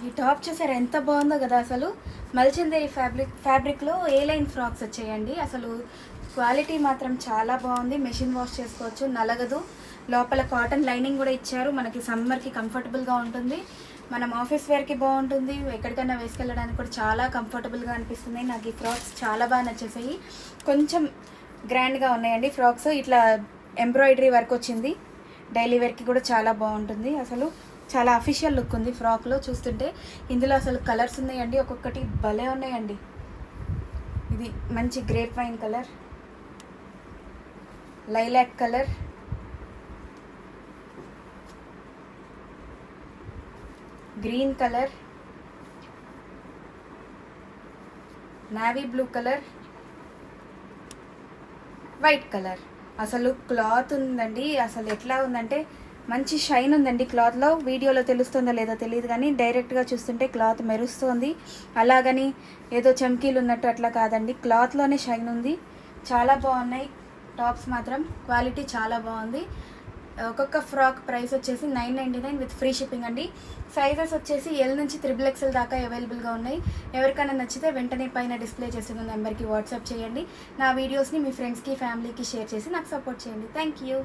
ఈ టాప్ చూసారా ఎంత బాగుందో కదా. అసలు మల్చందేరి ఫ్యాబ్రిక్లో ఏ లైన్ ఫ్రాక్స్ వచ్చాయండి. అసలు క్వాలిటీ మాత్రం చాలా బాగుంది. మెషిన్ వాష్ చేసుకోవచ్చు, నలగదు. లోపల కాటన్ లైనింగ్ కూడా ఇచ్చారు. మనకి సమ్మర్కి కంఫర్టబుల్గా ఉంటుంది. మనం ఆఫీస్ వేర్కి బాగుంటుంది. ఎక్కడికైనా వేసుకెళ్ళడానికి కూడా చాలా కంఫర్టబుల్గా అనిపిస్తుంది. నాకు ఈ ఫ్రాక్స్ చాలా బాగా నచ్చేసాయి. కొంచెం గ్రాండ్గా ఉన్నాయండి ఫ్రాక్స్. ఇట్లా ఎంబ్రాయిడరీ వర్క్ వచ్చింది. డైలీ వేర్కి కూడా చాలా బాగుంటుంది. అసలు చాలా అఫీషియల్ లుక్ ఉంది ఫ్రాక్లో చూస్తుంటే. ఇందులో అసలు కలర్స్ ఉన్నాయండి, ఒక్కొక్కటి భలే ఉన్నాయండి. ఇది మంచి grape wine colour, lilac colour, green colour, navy blue colour, white colour. అసలు క్లాత్ ఉందండి, అసలు ఎట్లా ఉందంటే మంచి షైన్ ఉందండి క్లాత్లో. వీడియోలో తెలుస్తుందో లేదో తెలియదు కానీ డైరెక్ట్గా చూస్తుంటే క్లాత్ మెరుస్తుంది. అలాగని ఏదో చమ్కీలు ఉన్నట్టు అట్లా కాదండి, క్లాత్లోనే షైన్ ఉంది. చాలా బాగున్నాయి టాప్స్ మాత్రం. క్వాలిటీ చాలా బాగుంది. ఒక్కొక్క ఫ్రాక్ ప్రైస్ వచ్చేసి 999 విత్ ఫ్రీ షిప్పింగ్ అండి. సైజెస్ వచ్చేసి ఎల్ నుంచి XXL దాకా అవైలబుల్గా ఉన్నాయి. ఎవరికైనా నచ్చితే వెంటనే పైన డిస్ప్లే చేస్తున్న నెంబర్కి వాట్సాప్ చేయండి. నా వీడియోస్ని మీ ఫ్రెండ్స్కి, ఫ్యామిలీకి షేర్ చేసి నాకు సపోర్ట్ చేయండి. Thank you.